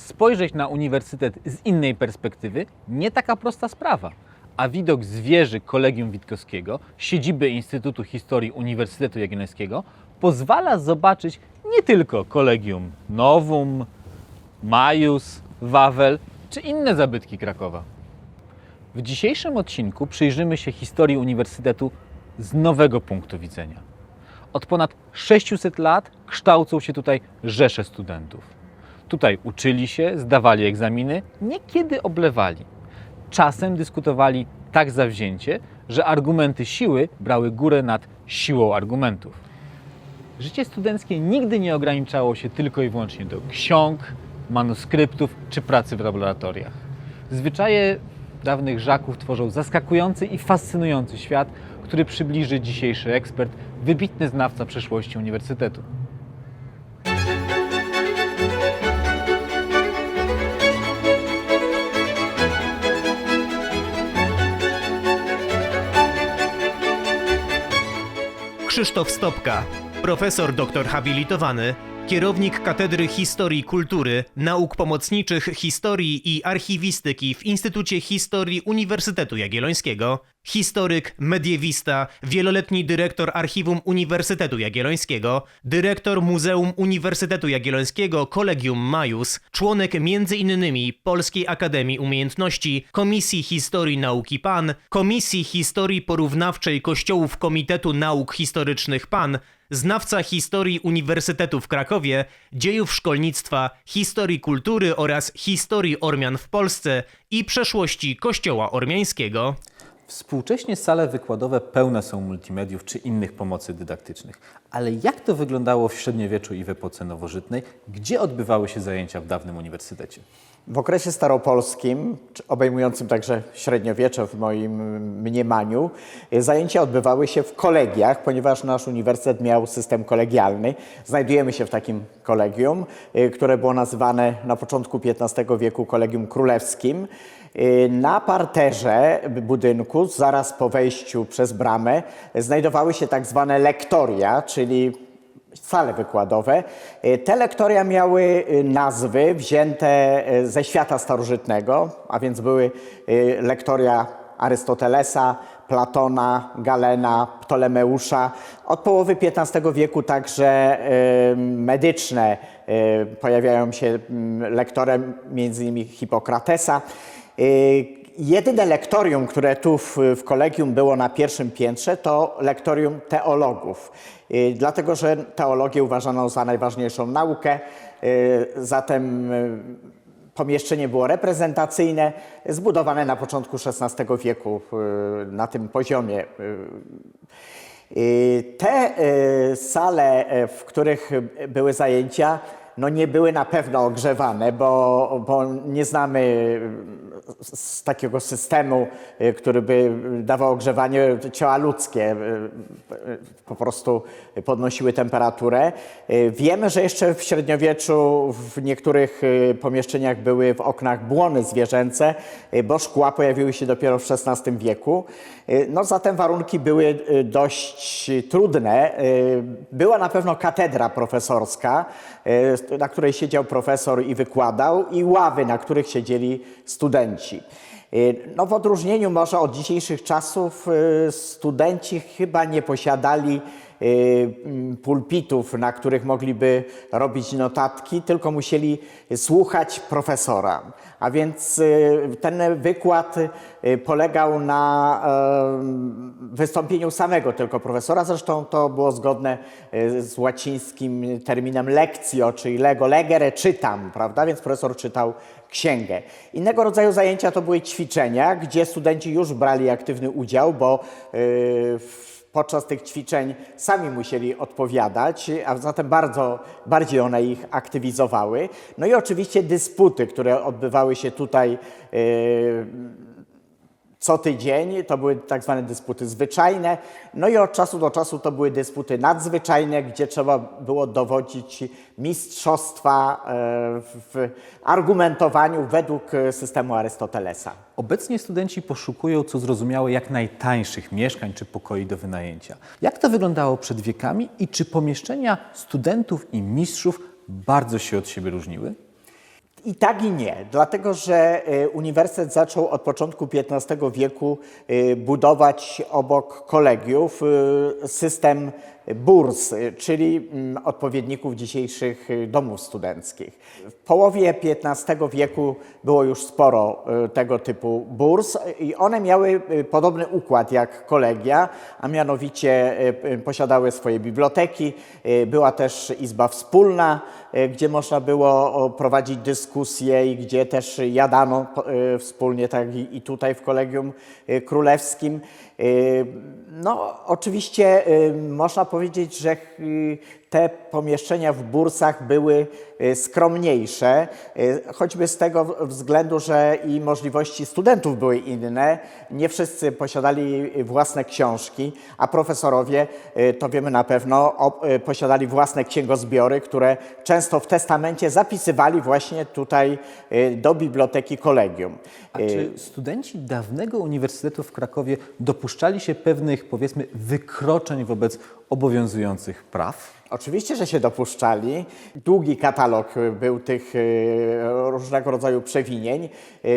Spojrzeć na uniwersytet z innej perspektywy nie taka prosta sprawa, a widok z wieży Kolegium Witkowskiego, siedziby Instytutu Historii Uniwersytetu Jagiellońskiego, pozwala zobaczyć nie tylko Kolegium Novum, Majus, Wawel czy inne zabytki Krakowa. W dzisiejszym odcinku przyjrzymy się historii uniwersytetu z nowego punktu widzenia. Od ponad 600 lat kształcą się tutaj rzesze studentów. Tutaj uczyli się, zdawali egzaminy, niekiedy oblewali. Czasem dyskutowali tak zawzięcie, że argumenty siły brały górę nad siłą argumentów. Życie studenckie nigdy nie ograniczało się tylko i wyłącznie do ksiąg, manuskryptów czy pracy w laboratoriach. Zwyczaje dawnych Żaków tworzą zaskakujący i fascynujący świat, który przybliży dzisiejszy ekspert, wybitny znawca przeszłości uniwersytetu. Krzysztof Stopka, profesor doktor habilitowany, kierownik Katedry Historii i Kultury, Nauk Pomocniczych, Historii i Archiwistyki w Instytucie Historii Uniwersytetu Jagiellońskiego, historyk, mediewista, wieloletni dyrektor Archiwum Uniwersytetu Jagiellońskiego, dyrektor Muzeum Uniwersytetu Jagiellońskiego Collegium Maius, członek m.in. Polskiej Akademii Umiejętności, Komisji Historii Nauki PAN, Komisji Historii Porównawczej Kościołów Komitetu Nauk Historycznych PAN, znawca historii Uniwersytetu w Krakowie, dziejów szkolnictwa, historii kultury oraz historii Ormian w Polsce i przeszłości Kościoła Ormiańskiego. Współcześnie sale wykładowe pełne są multimediów czy innych pomocy dydaktycznych. Ale jak to wyglądało w średniowieczu i w epoce nowożytnej? Gdzie odbywały się zajęcia w dawnym uniwersytecie? W okresie staropolskim, obejmującym także średniowiecze w moim mniemaniu, zajęcia odbywały się w kolegiach, ponieważ nasz uniwersytet miał system kolegialny. Znajdujemy się w takim kolegium, które było nazywane na początku XV wieku Kolegium Królewskim. Na parterze budynku, zaraz po wejściu przez bramę, znajdowały się tak zwane lektoria, czyli sale wykładowe. Te lektoria miały nazwy wzięte ze świata starożytnego, a więc były lektoria Arystotelesa, Platona, Galena, Ptolemeusza. Od połowy XV wieku także medyczne pojawiają się lektoria m.in. Hipokratesa. Jedyne lektorium, które tu w kolegium było na pierwszym piętrze, to lektorium teologów. Dlatego, że teologię uważano za najważniejszą naukę, zatem pomieszczenie było reprezentacyjne, zbudowane na początku XVI wieku na tym poziomie. Te sale, w których były zajęcia, nie były na pewno ogrzewane, bo nie znamy z takiego systemu, który by dawał ogrzewanie. Ciała ludzkie po prostu podnosiły temperaturę. Wiemy, że jeszcze w średniowieczu w niektórych pomieszczeniach były w oknach błony zwierzęce, bo szkła pojawiły się dopiero w XVI wieku. Zatem warunki były dość trudne. Była na pewno katedra profesorska, na której siedział profesor i wykładał, i ławy, na których siedzieli studenci. W odróżnieniu może od dzisiejszych czasów studenci chyba nie posiadali pulpitów, na których mogliby robić notatki, tylko musieli słuchać profesora. A więc ten wykład polegał na wystąpieniu samego tylko profesora. Zresztą to było zgodne z łacińskim terminem lectio, czyli lego legere, czytam, prawda? Więc profesor czytał księgę. Innego rodzaju zajęcia to były ćwiczenia, gdzie studenci już brali aktywny udział, bo podczas tych ćwiczeń sami musieli odpowiadać, a zatem bardziej one ich aktywizowały. I oczywiście dysputy, które odbywały się tutaj co tydzień, to były tak zwane dysputy zwyczajne. I od czasu do czasu to były dysputy nadzwyczajne, gdzie trzeba było dowodzić mistrzostwa w argumentowaniu według systemu Arystotelesa. Obecnie studenci poszukują, co zrozumiałe, jak najtańszych mieszkań czy pokoi do wynajęcia. Jak to wyglądało przed wiekami i czy pomieszczenia studentów i mistrzów bardzo się od siebie różniły? I tak i nie, dlatego że uniwersytet zaczął od początku XV wieku budować obok kolegiów system burs, czyli odpowiedników dzisiejszych domów studenckich. W połowie XV wieku było już sporo tego typu burs i one miały podobny układ jak kolegia, a mianowicie posiadały swoje biblioteki, była też izba wspólna, gdzie można było prowadzić dyskusje i gdzie też jadano wspólnie, tak i tutaj w Kolegium Królewskim. No, oczywiście można powiedzieć, że te pomieszczenia w bursach były skromniejsze, choćby z tego względu, że i możliwości studentów były inne. Nie wszyscy posiadali własne książki, a profesorowie, to wiemy na pewno, posiadali własne księgozbiory, które często w testamencie zapisywali właśnie tutaj do biblioteki kolegium. A czy studenci dawnego Uniwersytetu w Krakowie dopuszczali się pewnych, powiedzmy, wykroczeń wobec obowiązujących praw? Oczywiście, że się dopuszczali. Długi katalog był tych różnego rodzaju przewinień.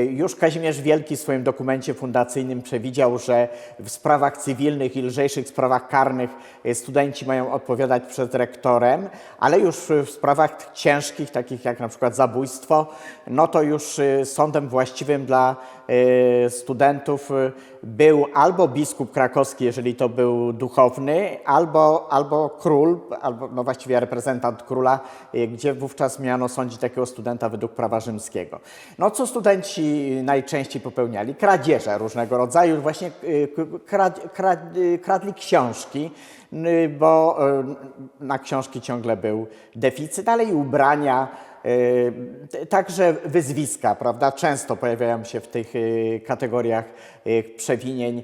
Już Kazimierz Wielki w swoim dokumencie fundacyjnym przewidział, że w sprawach cywilnych i lżejszych sprawach karnych studenci mają odpowiadać przed rektorem, ale już w sprawach ciężkich, takich jak na przykład zabójstwo, no to już sądem właściwym dla studentów był albo biskup krakowski, jeżeli to był duchowny, albo król, albo no właściwie reprezentant króla, gdzie wówczas miano sądzić takiego studenta według prawa rzymskiego. No co studenci najczęściej popełniali? Kradzieże różnego rodzaju, właśnie kradli książki, bo na książki ciągle był deficyt, ale i ubrania, także wyzwiska, prawda, często pojawiają się w tych kategoriach przewinień,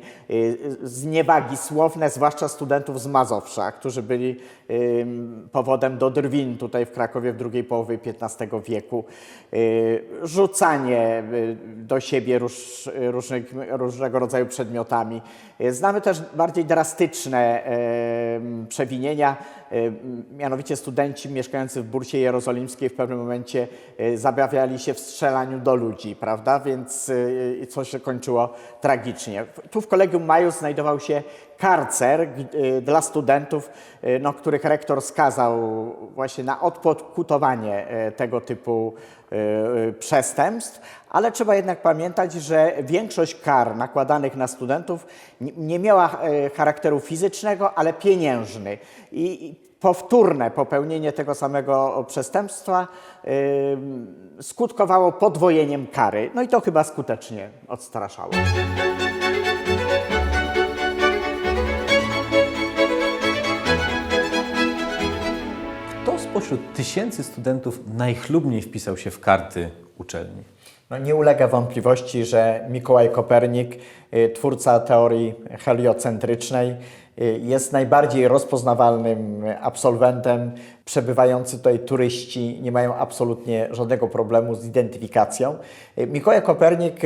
zniewagi słowne, zwłaszcza studentów z Mazowsza, którzy byli powodem do drwin tutaj w Krakowie w drugiej połowie XV wieku, rzucanie do siebie różnego rodzaju przedmiotami. Znamy też bardziej drastyczne przewinienia, mianowicie studenci mieszkający w Bursie Jerozolimskiej w pewnym momencie zabawiali się w strzelaniu do ludzi, prawda, więc co się kończyło tragicznie. Tu w Kolegium Majus znajdował się karcer dla studentów, no, których rektor skazał właśnie na odpokutowanie tego typu przestępstw, ale trzeba jednak pamiętać, że większość kar nakładanych na studentów nie miała charakteru fizycznego, ale pieniężny. I powtórne popełnienie tego samego przestępstwa skutkowało podwojeniem kary. No i to chyba skutecznie odstraszało. Kto spośród tysięcy studentów najchlubniej wpisał się w karty uczelni? No, nie ulega wątpliwości, że Mikołaj Kopernik, twórca teorii heliocentrycznej, jest najbardziej rozpoznawalnym absolwentem. Przebywający tutaj turyści nie mają absolutnie żadnego problemu z identyfikacją. Mikołaj Kopernik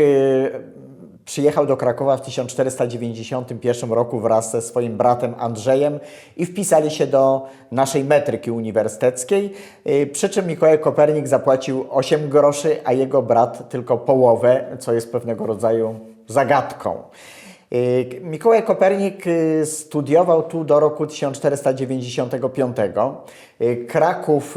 przyjechał do Krakowa w 1491 roku wraz ze swoim bratem Andrzejem i wpisali się do naszej metryki uniwersyteckiej, przy czym Mikołaj Kopernik zapłacił 8 groszy, a jego brat tylko połowę, co jest pewnego rodzaju zagadką. Mikołaj Kopernik studiował tu do roku 1495. Kraków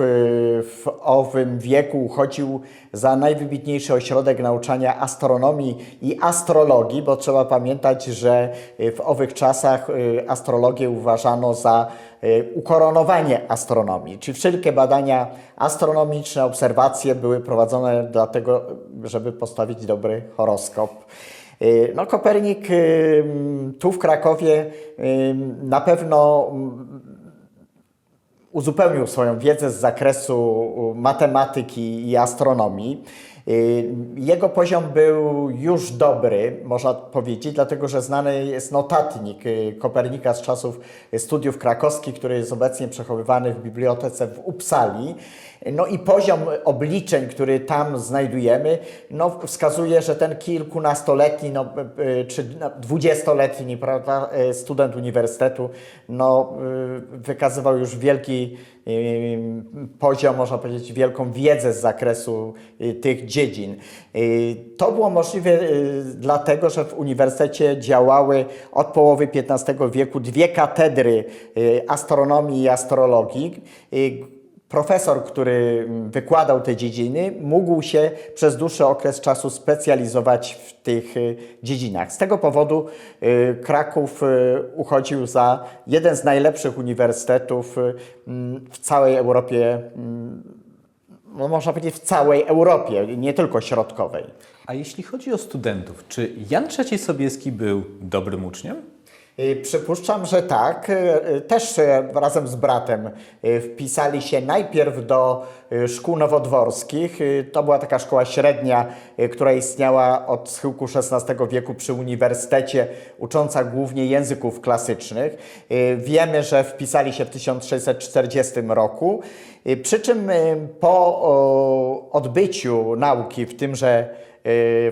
w owym wieku uchodził za najwybitniejszy ośrodek nauczania astronomii i astrologii, bo trzeba pamiętać, że w owych czasach astrologię uważano za ukoronowanie astronomii, czyli wszelkie badania astronomiczne, obserwacje były prowadzone dlatego, żeby postawić dobry horoskop. No, Kopernik tu w Krakowie na pewno uzupełnił swoją wiedzę z zakresu matematyki i astronomii. Jego poziom był już dobry, można powiedzieć, dlatego że znany jest notatnik Kopernika z czasów studiów krakowskich, który jest obecnie przechowywany w bibliotece w Uppsali. No i poziom obliczeń, który tam znajdujemy, no wskazuje, że ten kilkunastoletni czy 20-letni, prawda, student uniwersytetu wykazywał już wielki poziom, można powiedzieć, wielką wiedzę z zakresu tych dziedzin. To było możliwe dlatego, że w uniwersytecie działały od połowy XV wieku dwie katedry astronomii i astrologii. Profesor, który wykładał te dziedziny, mógł się przez dłuższy okres czasu specjalizować w tych dziedzinach. Z tego powodu Kraków uchodził za jeden z najlepszych uniwersytetów w całej Europie, no można powiedzieć w całej Europie, nie tylko środkowej. A jeśli chodzi o studentów, czy Jan III Sobieski był dobrym uczniem? Przypuszczam, że tak. Też razem z bratem wpisali się najpierw do szkół nowodworskich. To była taka szkoła średnia, która istniała od schyłku XVI wieku przy uniwersytecie, ucząca głównie języków klasycznych. Wiemy, że wpisali się w 1640 roku, przy czym po odbyciu nauki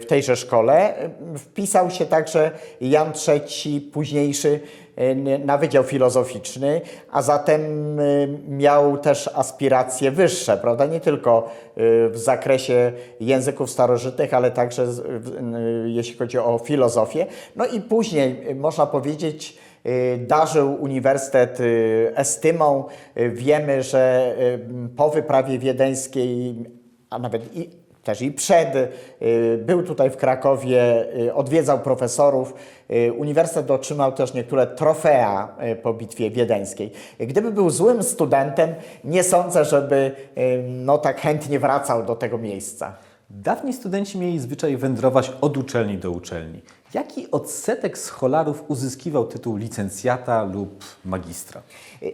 w tejże szkole wpisał się także Jan III późniejszy na Wydział Filozoficzny, a zatem miał też aspiracje wyższe, prawda? Nie tylko w zakresie języków starożytnych, ale także jeśli chodzi o filozofię. No i później można powiedzieć, darzył uniwersytet estymą. Wiemy, że po wyprawie wiedeńskiej, a nawet też i przed, był tutaj w Krakowie, odwiedzał profesorów. Uniwersytet otrzymał też niektóre trofea po bitwie wiedeńskiej. Gdyby był złym studentem, nie sądzę, żeby tak chętnie wracał do tego miejsca. Dawni studenci mieli zwyczaj wędrować od uczelni do uczelni. Jaki odsetek scholarów uzyskiwał tytuł licencjata lub magistra?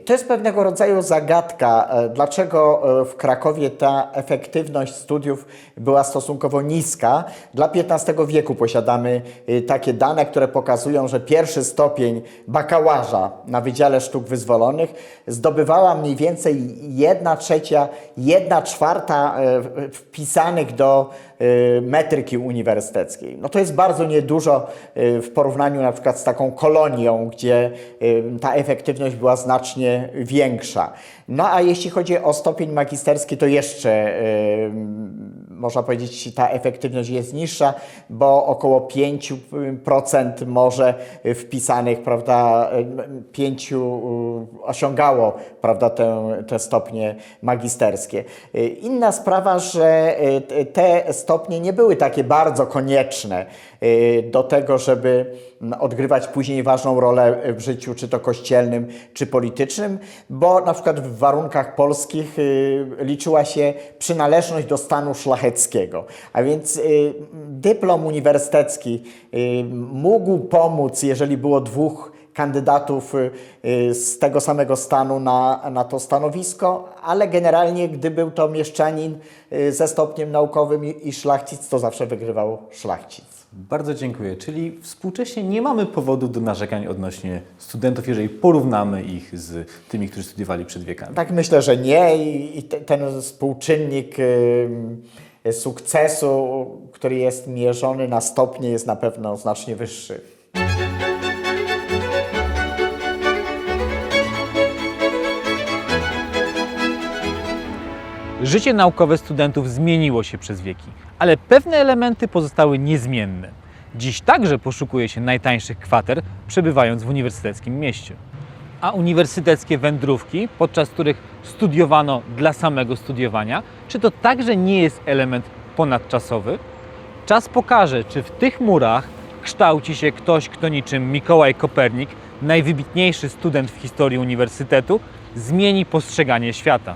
To jest pewnego rodzaju zagadka, dlaczego w Krakowie ta efektywność studiów była stosunkowo niska. Dla XV wieku posiadamy takie dane, które pokazują, że pierwszy stopień bakałaża na Wydziale Sztuk Wyzwolonych zdobywała mniej więcej 1/3, 1/4 wpisanych do metryki uniwersyteckiej. No to jest bardzo niedużo w porównaniu na przykład z taką kolonią, gdzie ta efektywność była znacznie większa. No a jeśli chodzi o stopień magisterski, to jeszcze można powiedzieć, ta efektywność jest niższa, bo około 5% może wpisanych, prawda, 5 osiągało, prawda, te stopnie magisterskie. Inna sprawa, że te stopnie nie były takie bardzo konieczne do tego, żeby odgrywać później ważną rolę w życiu, czy to kościelnym, czy politycznym, bo na przykład w warunkach polskich liczyła się przynależność do stanu szlacheckiego. A więc dyplom uniwersytecki mógł pomóc, jeżeli było dwóch kandydatów z tego samego stanu na to stanowisko, ale generalnie, gdy był to mieszczanin ze stopniem naukowym i szlachcic, to zawsze wygrywał szlachcic. Bardzo dziękuję. Czyli współcześnie nie mamy powodu do narzekań odnośnie studentów, jeżeli porównamy ich z tymi, którzy studiowali przed wiekami. Tak, myślę, że nie i ten współczynnik sukcesu, który jest mierzony na stopnie, jest na pewno znacznie wyższy. Życie naukowe studentów zmieniło się przez wieki, ale pewne elementy pozostały niezmienne. Dziś także poszukuje się najtańszych kwater, przebywając w uniwersyteckim mieście. A uniwersyteckie wędrówki, podczas których studiowano dla samego studiowania, czy to także nie jest element ponadczasowy? Czas pokaże, czy w tych murach kształci się ktoś, kto niczym Mikołaj Kopernik, najwybitniejszy student w historii uniwersytetu, zmieni postrzeganie świata.